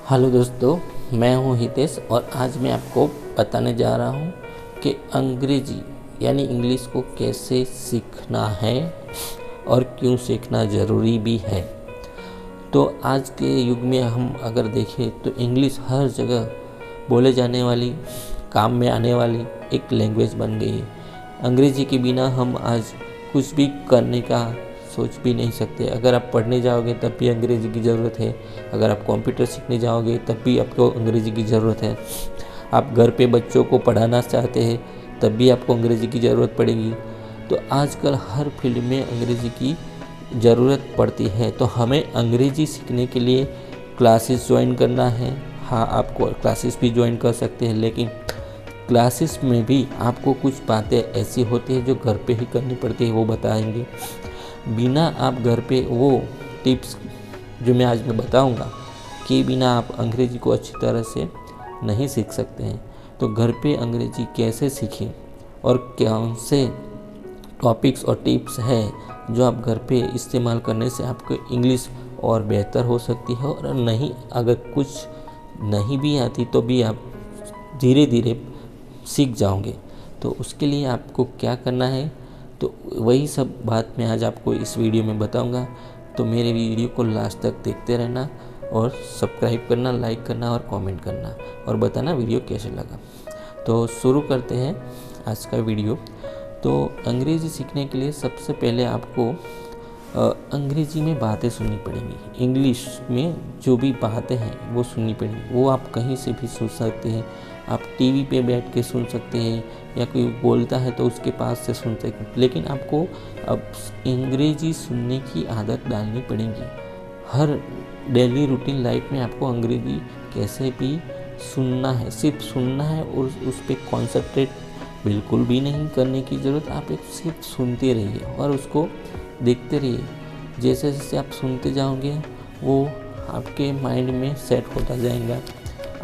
Hello दोस्तों, मैं हूं हितेश और आज मैं आपको बताने जा रहा हूं कि अंग्रेजी यानी इंग्लिश को कैसे सीखना है और क्यों सीखना ज़रूरी भी है। तो आज के युग में हम अगर देखें तो इंग्लिश हर जगह बोले जाने वाली, काम में आने वाली एक लैंग्वेज बन गई है। अंग्रेजी के बिना हम आज कुछ भी करने का सोच भी नहीं सकते। अगर आप पढ़ने जाओगे तब भी अंग्रेजी की ज़रूरत है। अगर आप कंप्यूटर सीखने जाओगे तब भी आपको अंग्रेजी की ज़रूरत है। आप घर पे बच्चों को पढ़ाना चाहते हैं तब भी आपको अंग्रेजी की ज़रूरत पड़ेगी। तो आजकल हर फील्ड में अंग्रेजी की ज़रूरत पड़ती है। तो हमें अंग्रेजी सीखने के लिए क्लासेस ज्वाइन करना है। हाँ, आपको क्लासेस भी ज्वाइन कर सकते हैं, लेकिन क्लासेस में भी आपको कुछ बातें ऐसी होती है जो घर पे ही करनी पड़ती है, वो बताएंगे। बिना आप घर पे वो टिप्स जो मैं आज बताऊंगा कि बिना आप अंग्रेजी को अच्छी तरह से नहीं सीख सकते हैं। तो घर पे अंग्रेजी कैसे सीखें और कौन से टॉपिक्स और टिप्स हैं जो आप घर पे इस्तेमाल करने से आपको इंग्लिश और बेहतर हो सकती है। और नहीं, अगर कुछ नहीं भी आती तो भी आप धीरे धीरे सीख जाओगे। तो उसके लिए आपको क्या करना है, तो वही सब बात मैं आज आपको इस वीडियो में बताऊंगा। तो मेरे वीडियो को लास्ट तक देखते रहना और सब्सक्राइब करना, लाइक करना और कमेंट करना और बताना वीडियो कैसे लगा। तो शुरू करते हैं आज का वीडियो। तो अंग्रेज़ी सीखने के लिए सबसे पहले आपको अंग्रेज़ी में बातें सुननी पड़ेंगी। इंग्लिश में जो भी बातें हैं वो सुननी पड़ेंगी। वो आप कहीं से भी सुन सकते हैं। आप टीवी पे बैठ के सुन सकते हैं या कोई बोलता है तो उसके पास से सुन सकते हैं, लेकिन आपको अब अंग्रेज़ी सुनने की आदत डालनी पड़ेगी। हर डेली रूटीन लाइफ में आपको अंग्रेज़ी कैसे भी सुनना है, सिर्फ सुनना है और उस पर कॉन्सेंट्रेट बिल्कुल भी नहीं करने की ज़रूरत। आप एक सिर्फ सुनते रहिए और उसको देखते रहिए। जैसे जैसे आप सुनते जाओगे वो आपके माइंड में सेट होता जाएगा।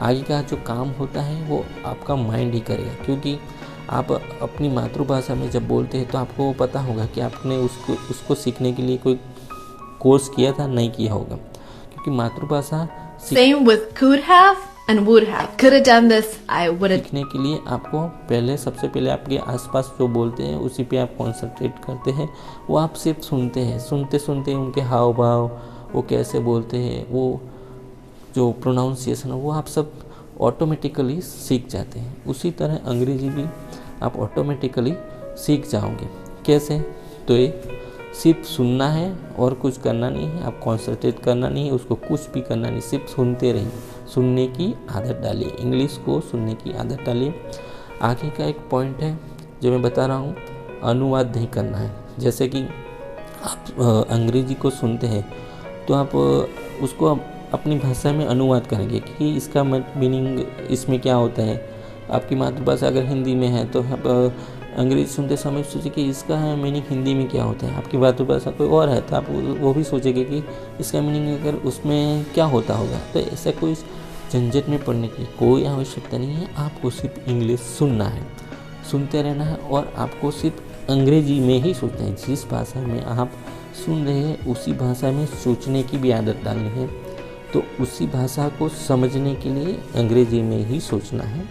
आगे का जो काम होता है वो आपका माइंड ही करेगा, क्योंकि आप अपनी मातृभाषा में जब बोलते हैं तो आपको पता होगा कि आपने उसको सीखने के लिए कोई कोर्स किया था, नहीं किया होगा। क्योंकि मातृभाषा Same with could have and would have. Could have done this, I would have. सीखने के लिए आपको सबसे पहले आपके आसपास जो बोलते हैं उसी पे आप कॉन्सेंट्रेट करते हैं। वो आप सिर्फ सुनते हैं, सुनते सुनते उनके हाव भाव, वो कैसे बोलते हैं, वो जो प्रोनाउंसिएशन है, वो आप सब ऑटोमेटिकली सीख जाते हैं। उसी तरह अंग्रेजी भी आप ऑटोमेटिकली सीख जाओगे। कैसे? तो ये सिर्फ सुनना है और कुछ करना नहीं है। आप कॉन्सेंट्रेट करना नहीं है, उसको कुछ भी करना नहीं, सिर्फ सुनते रहिए। सुनने की आदत डालिए, इंग्लिश को सुनने की आदत डालिए। आगे का एक पॉइंट है जो मैं बता रहा हूँ, अनुवाद नहीं करना है। जैसे कि आप अंग्रेजी को सुनते हैं तो आप उसको अपनी भाषा में अनुवाद करेंगे कि इसका मीनिंग इसमें क्या होता है। आपकी मातृभाषा अगर हिंदी में है तो आप अंग्रेजी सुनते समय सोचिए कि इसका मीनिंग हिंदी में क्या होता है। आपकी मातृभाषा कोई और है तो आप वो भी सोचेंगे कि इसका मीनिंग अगर उसमें क्या होता होगा। तो ऐसा कोई झंझट में पड़ने की कोई आवश्यकता नहीं है। आपको सिर्फ इंग्लिश सुनना है, सुनते रहना है और आपको सिर्फ अंग्रेजी में ही सोचना है। जिस भाषा में आप सुन रहे हैं उसी भाषा में सोचने की भी आदत डालनी है। तो उसी भाषा को समझने के लिए अंग्रेजी में ही सोचना है।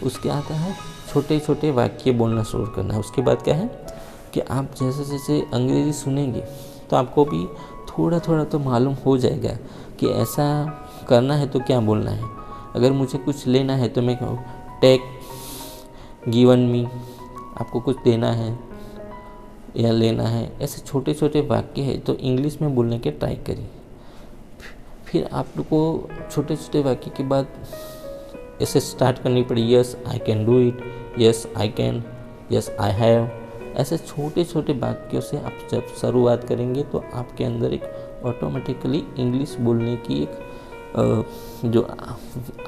उसके आता है छोटे छोटे वाक्य बोलना शुरू करना है। उसके बाद क्या है कि आप जैसे जैसे अंग्रेजी सुनेंगे तो आपको भी थोड़ा थोड़ा तो मालूम हो जाएगा कि ऐसा करना है तो क्या बोलना है। अगर मुझे कुछ लेना है तो मैं कहूँ टेक गिवन मी, आपको कुछ देना है या लेना है। ऐसे छोटे छोटे वाक्य है तो इंग्लिश में बोलने के ट्राई करिए। फिर आपको छोटे छोटे वाक्य के बाद ऐसे स्टार्ट करनी पड़ी, yes I can do it, yes I can, yes I have. ऐसे छोटे छोटे वाक्यों से आप जब शुरुआत करेंगे तो आपके अंदर एक ऑटोमेटिकली इंग्लिश बोलने की एक जो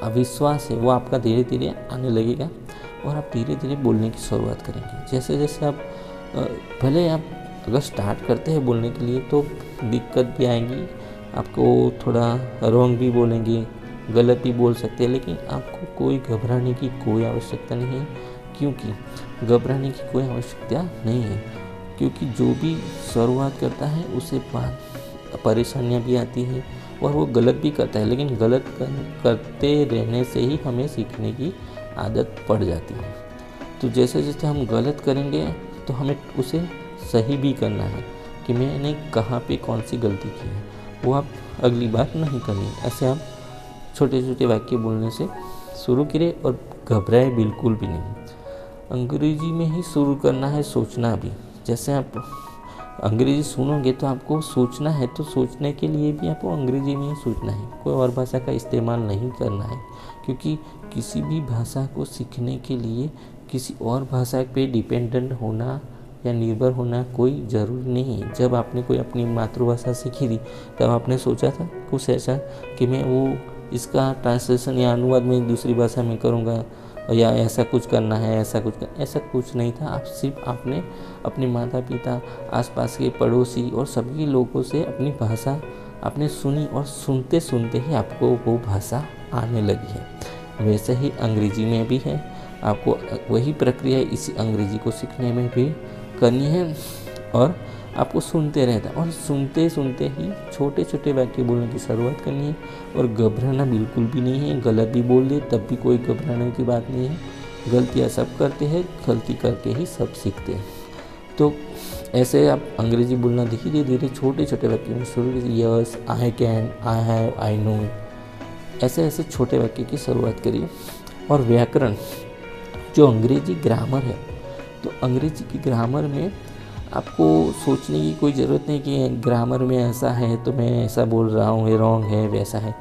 अविश्वास है वो आपका धीरे धीरे आने लगेगा और आप धीरे धीरे बोलने की शुरुआत करेंगे। जैसे जैसे आप भले आप अगर स्टार्ट करते हैं बोलने के लिए तो दिक्कत भी आएंगी, आपको थोड़ा रॉन्ग भी बोलेंगे, गलत भी बोल सकते हैं, लेकिन आपको कोई घबराने की कोई आवश्यकता नहीं है। क्योंकि घबराने की कोई आवश्यकता नहीं है, क्योंकि जो भी शुरुआत करता है उसे बाद परेशानियां भी आती है और वो गलत भी करता है, लेकिन गलत करते रहने से ही हमें सीखने की आदत पड़ जाती है। तो जैसे जैसे हम गलत करेंगे तो हमें उसे सही भी करना है कि मैंने कहाँ पे कौन सी गलती की है, वो आप अगली बार नहीं करनी। ऐसे आप छोटे छोटे वाक्य बोलने से शुरू करें और घबराए बिल्कुल भी नहीं। अंग्रेजी में ही शुरू करना है सोचना भी। जैसे आप अंग्रेजी सुनोगे तो आपको सोचना है, तो सोचने के लिए भी आपको अंग्रेजी में ही सोचना है, कोई और भाषा का इस्तेमाल नहीं करना है। क्योंकि किसी भी भाषा को सीखने के लिए किसी और भाषा पे डिपेंडेंट होना या निर्भर होना कोई ज़रूरी नहीं है। जब आपने कोई अपनी मातृभाषा सीखी थी तब आपने सोचा था कुछ ऐसा कि मैं वो इसका ट्रांसलेशन या अनुवाद में दूसरी भाषा में करूँगा या ऐसा कुछ करना है, ऐसा कुछ नहीं था। आप सिर्फ आपने अपने माता पिता, आसपास के पड़ोसी और सभी लोगों से अपनी भाषा आपने सुनी और सुनते सुनते ही आपको वो भाषा आने लगी है। वैसे ही अंग्रेजी में भी है, आपको वही प्रक्रिया इसी अंग्रेजी को सीखने में भी करनी है और आपको सुनते रहता है और सुनते सुनते ही छोटे छोटे वाक्य बोलने की शुरुआत करनी है और घबराना बिल्कुल भी नहीं है। गलत भी बोल दे तब भी कोई घबराने की बात नहीं है। गलतियाँ सब करते हैं, गलती करके ही सब सीखते हैं। तो ऐसे आप अंग्रेजी बोलना धीरे धीरे छोटे छोटे वाक्य में शुरू कीजिए। Yes, I can, I have, I know, ऐसे ऐसे छोटे वाक्य की शुरुआत करिए। और व्याकरण, जो अंग्रेजी ग्रामर है, तो अंग्रेजी की ग्रामर में आपको सोचने की कोई ज़रूरत नहीं कि ग्रामर में ऐसा है तो मैं ऐसा बोल रहा हूँ, ये रॉन्ग है, वैसा है।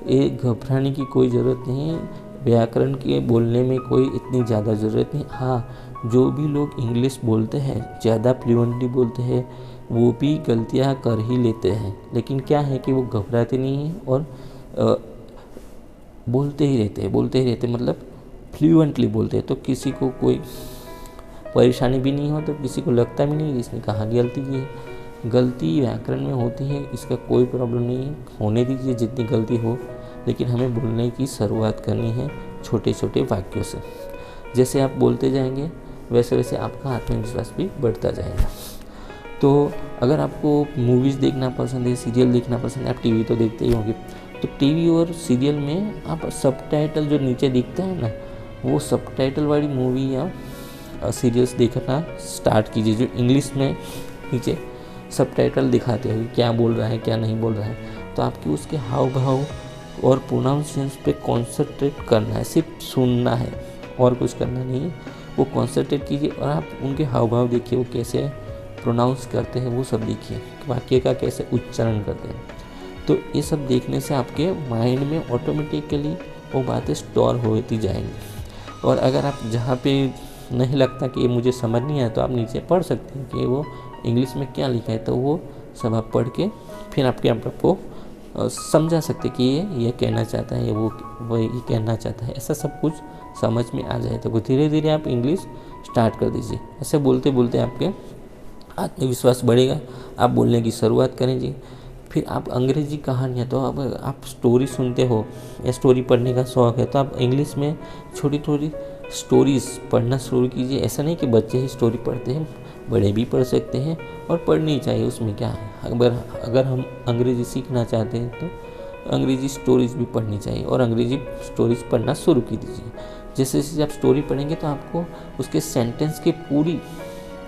ये घबराने की कोई ज़रूरत नहीं है। व्याकरण के बोलने में कोई इतनी ज़्यादा ज़रूरत नहीं। हाँ, जो भी लोग इंग्लिश बोलते हैं, ज़्यादा फ्लुएंटली बोलते हैं, वो भी गलतियाँ कर ही लेते हैं। लेकिन क्या है कि वो घबराते नहीं हैं और बोलते ही रहते मतलब फ्लुएंटली बोलते हैं। तो किसी को कोई परेशानी भी नहीं हो, तो किसी को लगता भी नहीं कि इसने कहाँ गलती की है। गलती व्याकरण में होती है, इसका कोई प्रॉब्लम नहीं है, होने दीजिए जितनी गलती हो। लेकिन हमें बोलने की शुरुआत करनी है छोटे छोटे वाक्यों से। जैसे आप बोलते जाएंगे वैसे वैसे आपका आत्मविश्वास भी बढ़ता जाएगा। तो अगर आपको मूवीज़ देखना पसंद है, सीरियल देखना पसंद है, आप टीवी तो देखते ही होंगे, तो टीवी और सीरियल में आप सबटाइटल जो नीचे दिखता है ना, वो सबटाइटल वाली मूवी या सीरियल्स देखना स्टार्ट कीजिए। जो इंग्लिश में नीचे सबटाइटल दिखाते हैं क्या बोल रहा है क्या नहीं बोल रहा है, तो आपकी उसके हाव भाव और प्रोनाउंसिएशन पे कॉन्सेंट्रेट करना है, सिर्फ सुनना है और कुछ करना नहीं है। वो कॉन्सेंट्रेट कीजिए और आप उनके हाव भाव देखिए, वो कैसे प्रोनाउंस करते हैं, वो सब देखिए, वाक्य का कैसे उच्चारण करते हैं। तो ये सब देखने से आपके माइंड में ऑटोमेटिकली वो बातें स्टोर होती जाएंगी। और अगर आप जहाँ पे नहीं लगता कि ये मुझे समझ नहीं आया, तो आप नीचे पढ़ सकते हैं कि वो इंग्लिश में क्या लिखा है, तो वो सब आप पढ़ के फिर आपके आप को समझा सकते कि ये कहना चाहता है, वो ये कहना चाहता है, ऐसा सब कुछ समझ में आ जाए। तो धीरे धीरे आप इंग्लिश स्टार्ट कर दीजिए। ऐसे बोलते बोलते आपके आत्मविश्वास बढ़ेगा, आप बोलने की शुरुआत करेंगे। फिर आप अंग्रेजी कहानियाँ, तो अब आप स्टोरी सुनते हो या स्टोरी पढ़ने का शौक़ है, तो आप इंग्लिश में छोटी छोटी स्टोरीज़ पढ़ना शुरू कीजिए। ऐसा नहीं कि बच्चे ही स्टोरी पढ़ते हैं, बड़े भी पढ़ सकते हैं और पढ़नी चाहिए, उसमें क्या है। अगर हम अंग्रेज़ी सीखना चाहते हैं तो अंग्रेज़ी स्टोरीज़ भी पढ़नी चाहिए और अंग्रेज़ी स्टोरीज़ पढ़ना शुरू की दीजिए। जैसे जैसे आप स्टोरी पढ़ेंगे तो आपको उसके सेंटेंस के पूरी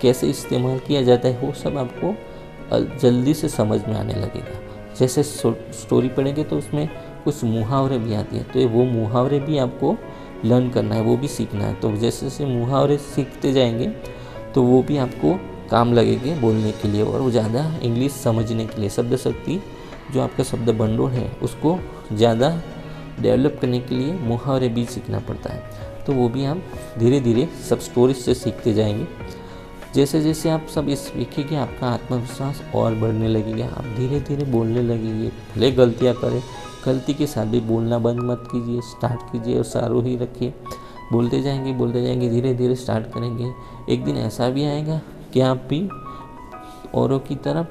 कैसे इस्तेमाल किया जाता है वो सब आपको जल्दी से समझ में आने लगेगा। जैसे स्टोरी पढ़ेंगे तो उसमें कुछ मुहावरे भी आती है, तो वो मुहावरे भी आपको लर्न करना है, वो भी सीखना है। तो जैसे जैसे मुहावरे सीखते जाएंगे तो वो भी आपको काम लगेंगे बोलने के लिए और वो ज़्यादा इंग्लिश समझने के लिए। शब्द शक्ति जो आपका शब्द भंडोर है उसको ज़्यादा डेवलप करने के लिए मुहावरे भी सीखना पड़ता है। तो वो भी आप धीरे धीरे सब स्टोरीज से सीखते जाएंगे। जैसे जैसे आप सब ये सीखेंगे आपका आत्मविश्वास और बढ़ने लगेगा, आप धीरे धीरे बोलने लगेंगे। भले गलतियाँ करें, गलती के साथ भी बोलना बंद मत कीजिए, स्टार्ट कीजिए और चालू ही रखिए। बोलते जाएंगे, धीरे धीरे स्टार्ट करेंगे। एक दिन ऐसा भी आएगा कि आप भी औरों की तरह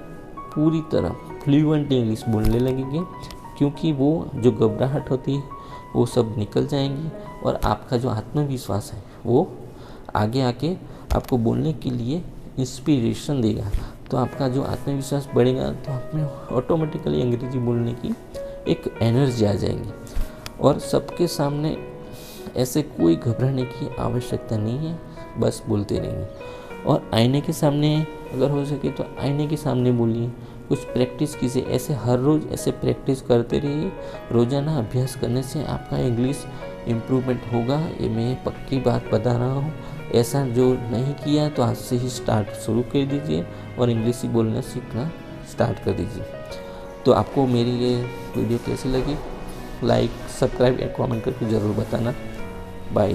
पूरी तरह फ्लुएंट इंग्लिश बोलने लगेंगे, क्योंकि वो जो घबराहट होती है वो सब निकल जाएंगी और आपका जो आत्मविश्वास है वो आगे आके आपको बोलने के लिए इंस्पिरेशन देगा। तो आपका जो आत्मविश्वास बढ़ेगा तो आप में ऑटोमेटिकली अंग्रेजी बोलने की एक एनर्जी आ जाएगी। और सबके सामने ऐसे कोई घबराने की आवश्यकता नहीं है, बस बोलते रहिए। और आईने के सामने अगर हो सके तो आईने के सामने बोलिए, कुछ प्रैक्टिस कीजिए। ऐसे हर रोज़ ऐसे प्रैक्टिस करते रहिए। रोज़ाना अभ्यास करने से आपका इंग्लिश इम्प्रूवमेंट होगा, ये मैं पक्की बात बता रहा हूँ। ऐसा जो नहीं किया तो आज से ही स्टार्ट शुरू कर दीजिए और इंग्लिश ही बोलना सीखना स्टार्ट कर दीजिए। तो आपको मेरी ये वीडियो कैसी लगी, लाइक, सब्सक्राइब या कमेंट करके ज़रूर बताना। बाय।